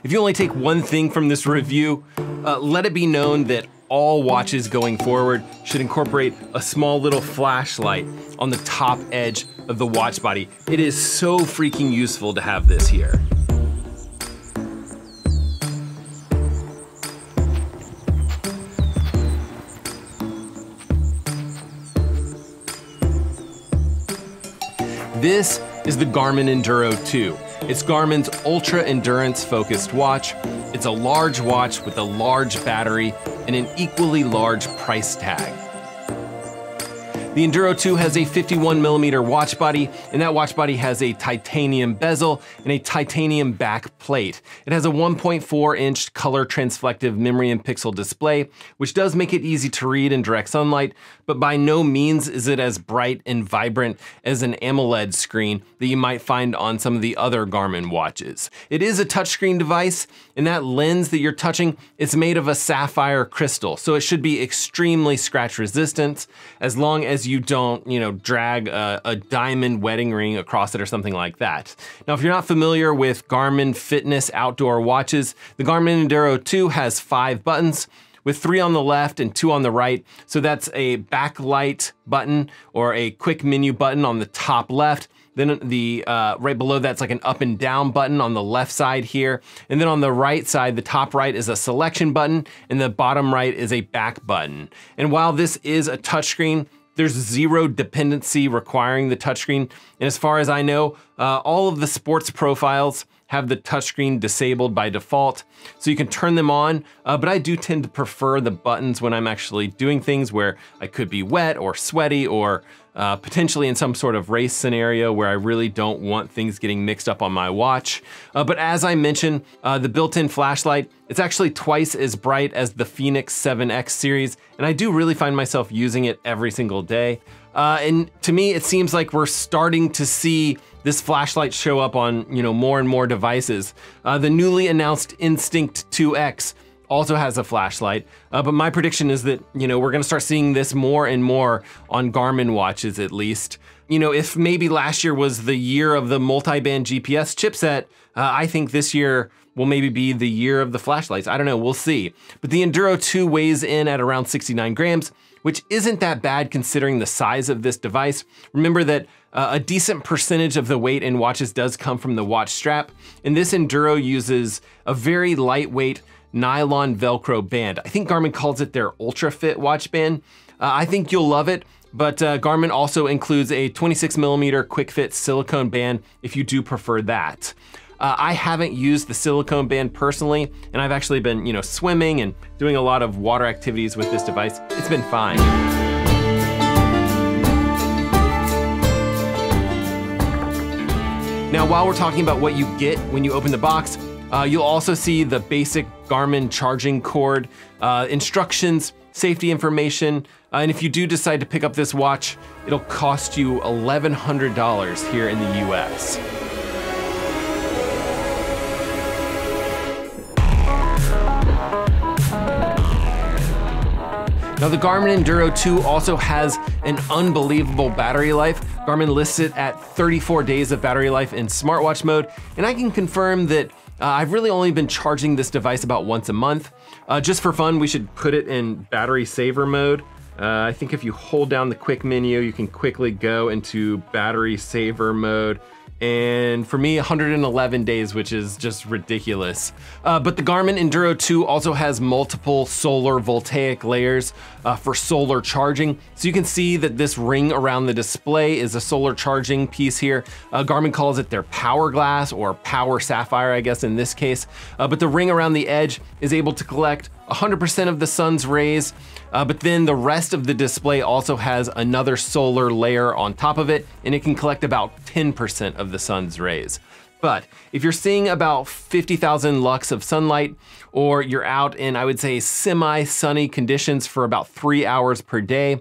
If you only take one thing from this review, let it be known that all watches going forward should incorporate a small little flashlight on the top edge of the watch body. It is so freaking useful to have this here. This is the Garmin Enduro 2. It's Garmin's ultra endurance focused watch. It's a large watch with a large battery and an equally large price tag. The Enduro 2 has a 51mm watch body, and that watch body has a titanium bezel and a titanium back plate. It has a 1.4-inch color transflective memory and pixel display, which does make it easy to read in direct sunlight, but by no means is it as bright and vibrant as an AMOLED screen that you might find on some of the other Garmin watches. It is a touchscreen device, and that lens that you're touching is made of a sapphire crystal, so it should be extremely scratch resistant as long as you don't, drag a diamond wedding ring across it or something like that. Now, if you're not familiar with Garmin fitness outdoor watches, the Garmin Enduro 2 has 5 buttons, with 3 on the left and 2 on the right. So that's a backlight button or a quick menu button on the top left. Then the right below that's like an up and down button on the left side here. And then on the right side, the top right is a selection button and the bottom right is a back button. And while this is a touchscreen, there's zero dependency requiring the touchscreen. And as far as I know, all of the sports profiles have the touchscreen disabled by default, so you can turn them on, but I do tend to prefer the buttons when I'm actually doing things where I could be wet or sweaty or potentially in some sort of race scenario where I really don't want things getting mixed up on my watch. But as I mentioned, the built-in flashlight, it's actually twice as bright as the Fenix 7X series, and I do really find myself using it every single day. And to me, it seems like we're starting to see this flashlight show up on more and more devices. The newly announced Instinct 2X also has a flashlight, but my prediction is that we're gonna start seeing this more and more on Garmin watches at least. If maybe last year was the year of the multi-band GPS chipset, I think this year will maybe be the year of the flashlights. I don't know, we'll see. But the Enduro 2 weighs in at around 69 grams, which isn't that bad considering the size of this device. Remember that a decent percentage of the weight in watches does come from the watch strap, and this Enduro uses a very lightweight nylon Velcro band. I think Garmin calls it their Ultra Fit watch band. I think you'll love it, but Garmin also includes a 26mm quick fit silicone band if you do prefer that. I haven't used the silicone band personally, and I've actually been swimming and doing a lot of water activities with this device. It's been fine. Now, while we're talking about what you get when you open the box, you'll also see the basic Garmin charging cord, instructions, safety information, and if you do decide to pick up this watch, it'll cost you $1,100 here in the US. Now the Garmin Enduro 2 also has an unbelievable battery life. Garmin lists it at 34 days of battery life in smartwatch mode, and I can confirm that I've really only been charging this device about once a month. Just for fun, we should put it in battery saver mode. I think if you hold down the quick menu, you can quickly go into battery saver mode. And for me, 111 days, which is just ridiculous. But the Garmin Enduro 2 also has multiple solar voltaic layers for solar charging. So you can see that this ring around the display is a solar charging piece here. Garmin calls it their power glass or power sapphire, I guess in this case. But the ring around the edge is able to collect 100% of the sun's rays, but then the rest of the display also has another solar layer on top of it, and it can collect about 10% of the sun's rays. But if you're seeing about 50,000 lux of sunlight, or you're out in, I would say, semi-sunny conditions for about 3 hours per day,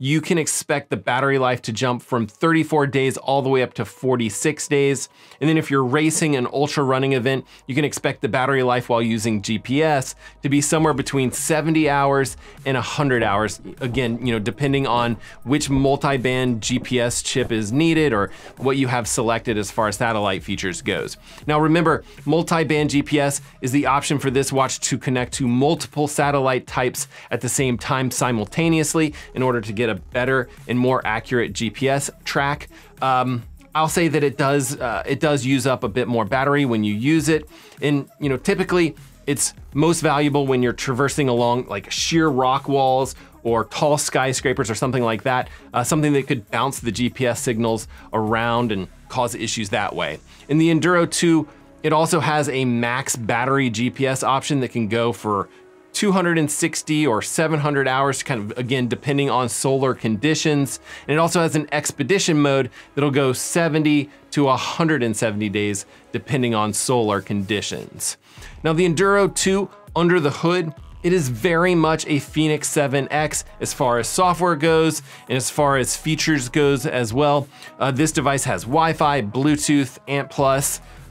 you can expect the battery life to jump from 34 days all the way up to 46 days. And then if you're racing an ultra running event, you can expect the battery life while using GPS to be somewhere between 70 hours and 100 hours. Again, depending on which multi-band GPS chip is needed or what you have selected as far as satellite features goes. Now remember, multi-band GPS is the option for this watch to connect to multiple satellite types at the same time simultaneously in order to get a better and more accurate GPS track. I'll say that it does use up a bit more battery when you use it. And typically it's most valuable when you're traversing along like sheer rock walls or tall skyscrapers or something like that, something that could bounce the GPS signals around and cause issues that way. In the Enduro 2, it also has a max battery GPS option that can go for 260 or 700 hours, kind of again, depending on solar conditions. And it also has an expedition mode that'll go 70 to 170 days, depending on solar conditions. Now the Enduro 2, under the hood, it is very much a Fenix 7X as far as software goes and as far as features goes as well. This device has Wi-Fi, Bluetooth, ANT+.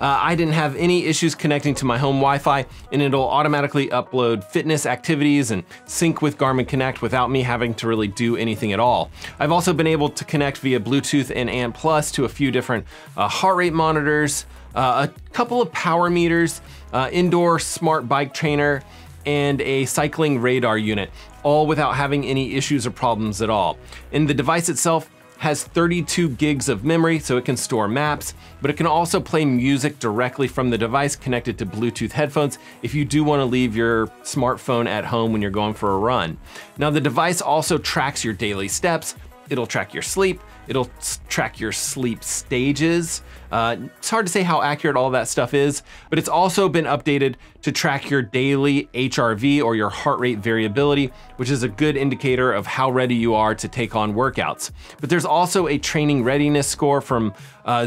I didn't have any issues connecting to my home Wi-Fi, and it'll automatically upload fitness activities and sync with Garmin Connect without me having to really do anything at all. I've also been able to connect via Bluetooth and ANT+ to a few different heart rate monitors, a couple of power meters, indoor smart bike trainer, and a cycling radar unit, all without having any issues or problems at all. And the device itself has 32 gigs of memory, so it can store maps, but it can also play music directly from the device connected to Bluetooth headphones if you do want to leave your smartphone at home when you're going for a run. Now the device also tracks your daily steps, it'll track your sleep, it'll track your sleep stages. It's hard to say how accurate all that stuff is, but it's also been updated to track your daily HRV or your heart rate variability, which is a good indicator of how ready you are to take on workouts. But there's also a training readiness score from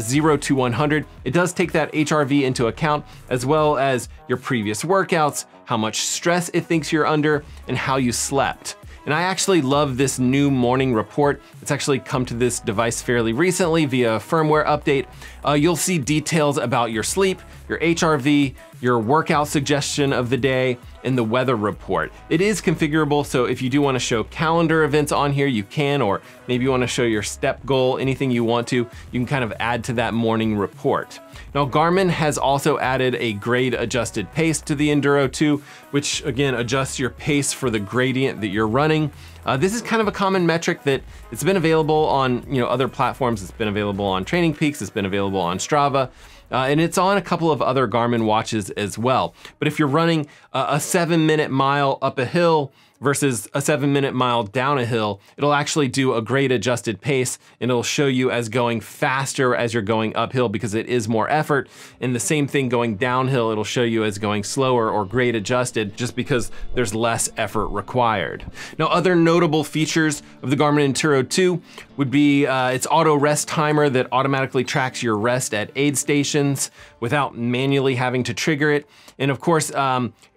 0 to 100. It does take that HRV into account, as well as your previous workouts, how much stress it thinks you're under, and how you slept. And I actually love this new morning report. It's actually come to this device fairly recently via a firmware update. You'll see details about your sleep, your HRV, your workout suggestion of the day, and the weather report. It is configurable, so if you do want to show calendar events on here, you can, or maybe you want to show your step goal, anything you want to, you can kind of add to that morning report. Now, Garmin has also added a grade adjusted pace to the Enduro 2, which again adjusts your pace for the gradient that you're running. This is kind of a common metric that it's been available on other platforms. It's been available on Training Peaks, it's been available on Strava, and it's on a couple of other Garmin watches as well. But if you're running a 7-minute mile up a hill versus a 7-minute mile down a hill, it'll actually do a grade adjusted pace, and it'll show you as going faster as you're going uphill because it is more effort. And the same thing going downhill, it'll show you as going slower or grade adjusted just because there's less effort required. Now, other notable features of the Garmin Enduro 2 would be its auto rest timer that automatically tracks your rest at aid stations without manually having to trigger it. And of course,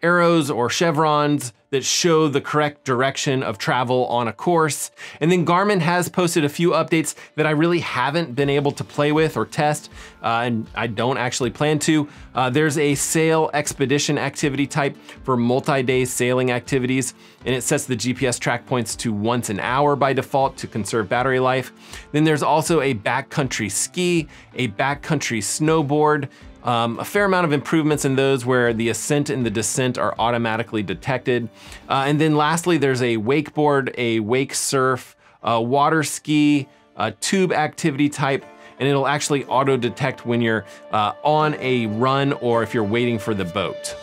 arrows or chevrons that show the correct direction of travel on a course. And then Garmin has posted a few updates that I really haven't been able to play with or test, and I don't actually plan to. There's a sail expedition activity type for multi-day sailing activities, and it sets the GPS track points to once an hour by default to conserve battery life. Then there's also a backcountry ski, a backcountry snowboard, a fair amount of improvements in those where the ascent and the descent are automatically detected. And then lastly, there's a wakeboard, a wake surf, a water ski, a tube activity type, and it'll actually auto detect when you're on a run or if you're waiting for the boat.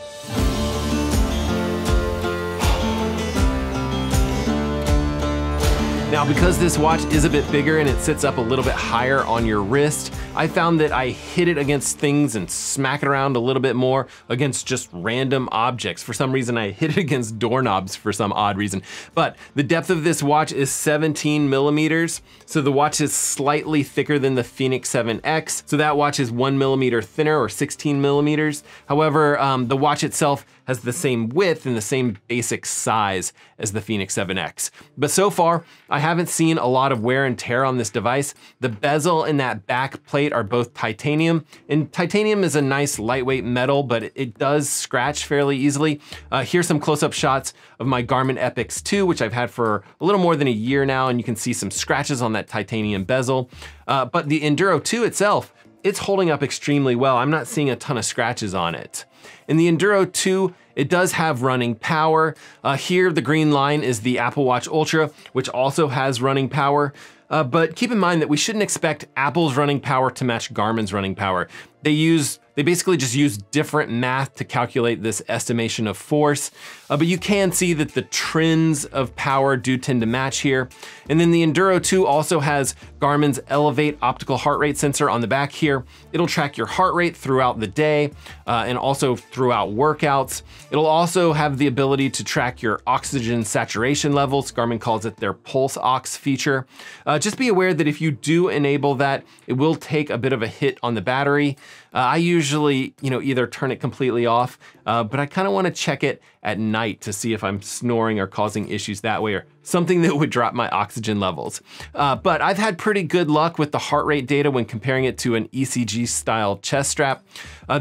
Now, because this watch is a bit bigger and it sits up a little bit higher on your wrist, I found that I hit it against things and smack it around a little bit more against just random objects. For some reason, I hit it against doorknobs for some odd reason. But the depth of this watch is 17 millimeters. So the watch is slightly thicker than the Fenix 7X. So that watch is 1 millimeter thinner, or 16 millimeters. However, the watch itself has the same width and the same basic size as the Fenix 7X. But so far, I haven't seen a lot of wear and tear on this device. The bezel and that back plate are both titanium, and titanium is a nice lightweight metal, but it does scratch fairly easily. Here's some close-up shots of my Garmin Epix 2, which I've had for a little more than a year now, and you can see some scratches on that titanium bezel. But the Enduro 2 itself, it's holding up extremely well. I'm not seeing a ton of scratches on it. In the Enduro 2, it does have running power. Here, the green line is the Apple Watch Ultra, which also has running power. But keep in mind that we shouldn't expect Apple's running power to match Garmin's running power. They basically just use different math to calculate this estimation of force, but you can see that the trends of power do tend to match here. And then the Enduro 2 also has Garmin's Elevate optical heart rate sensor on the back here. It'll track your heart rate throughout the day and also throughout workouts. It'll also have the ability to track your oxygen saturation levels. Garmin calls it their Pulse Ox feature. Just be aware that if you do enable that, it will take a bit of a hit on the battery. I usually, either turn it completely off, but I kind of want to check it at night to see if I'm snoring or causing issues that way, or something that would drop my oxygen levels. But I've had pretty good luck with the heart rate data when comparing it to an ECG style chest strap.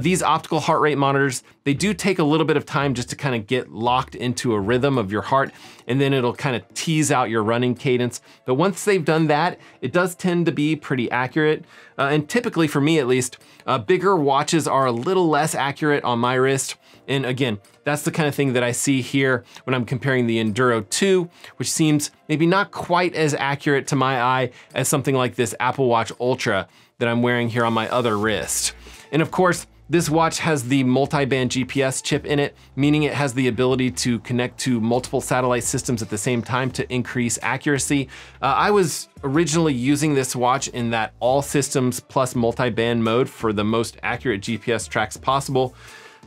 These optical heart rate monitors, they do take a little bit of time just to kind of get locked into a rhythm of your heart, and then it'll kind of tease out your running cadence. But once they've done that, it does tend to be pretty accurate. And typically, for me at least, bigger watches are a little less accurate on my wrist. And again, that's the kind of thing that I see here when I'm comparing the Enduro 2, which seems maybe not quite as accurate to my eye as something like this Apple Watch Ultra that I'm wearing here on my other wrist. And of course, this watch has the multi-band GPS chip in it, meaning it has the ability to connect to multiple satellite systems at the same time to increase accuracy. I was originally using this watch in that all systems plus multi-band mode for the most accurate GPS tracks possible.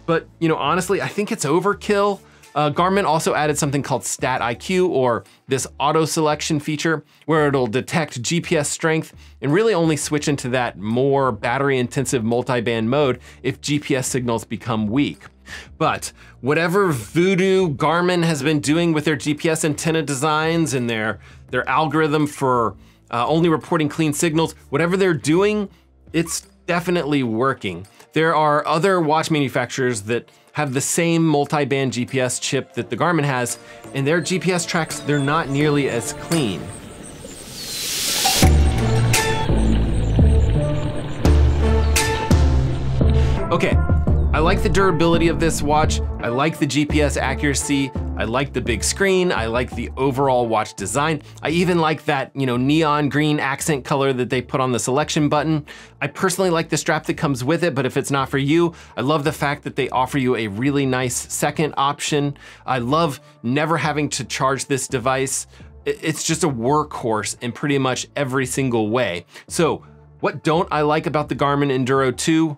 But honestly, I think it's overkill. Garmin also added something called Stat IQ, or this auto selection feature, where it'll detect GPS strength and really only switch into that more battery intensive multi-band mode if GPS signals become weak. But whatever voodoo Garmin has been doing with their GPS antenna designs and their algorithm for only reporting clean signals, whatever they're doing, it's definitely working. There are other watch manufacturers that have the same multi-band GPS chip that the Garmin has, and their GPS tracks, they're not nearly as clean. Okay, I like the durability of this watch. I like the GPS accuracy. I like the big screen. I like the overall watch design. I even like that, neon green accent color that they put on the selection button. I personally like the strap that comes with it, but if it's not for you, I love the fact that they offer you a really nice second option. I love never having to charge this device. It's just a workhorse in pretty much every single way. So what don't I like about the Garmin Enduro 2?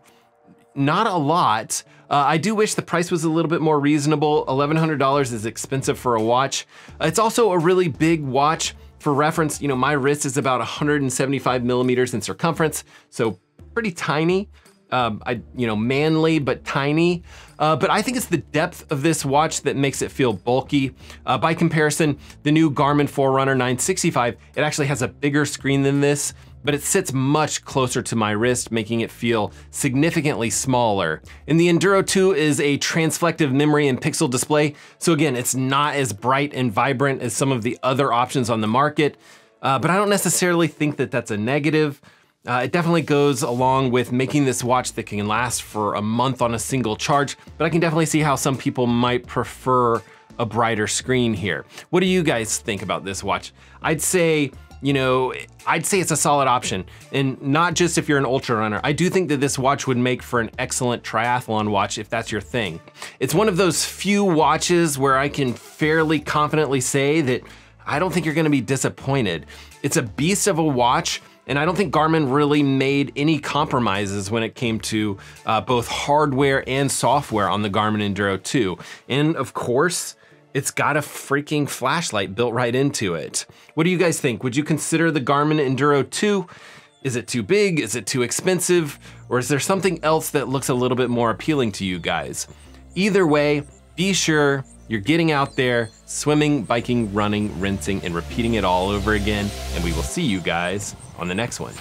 Not a lot. I do wish the price was a little bit more reasonable. $1,100 is expensive for a watch. It's also a really big watch. For reference, my wrist is about 175 millimeters in circumference, so pretty tiny. Manly but tiny. But I think it's the depth of this watch that makes it feel bulky. By comparison, the new Garmin Forerunner 965, it actually has a bigger screen than this, but it sits much closer to my wrist, making it feel significantly smaller. And the Enduro 2 is a transflective memory and pixel display, so again, it's not as bright and vibrant as some of the other options on the market, but I don't necessarily think that that's a negative. It definitely goes along with making this watch that can last for a month on a single charge, but I can definitely see how some people might prefer a brighter screen here. What do you guys think about this watch? I'd say it's a solid option, and not just if you're an ultra runner. I do think that this watch would make for an excellent triathlon watch if that's your thing. It's one of those few watches where I can fairly confidently say that I don't think you're gonna be disappointed. It's a beast of a watch, And I don't think Garmin really made any compromises when it came to both hardware and software on the Garmin Enduro 2. And of course, it's got a freaking flashlight built right into it. What do you guys think? Would you consider the Garmin Enduro 2? Is it too big? Is it too expensive? Or is there something else that looks a little bit more appealing to you guys? Either way, be sure you're getting out there, swimming, biking, running, rinsing, and repeating it all over again. And we will see you guys on the next one.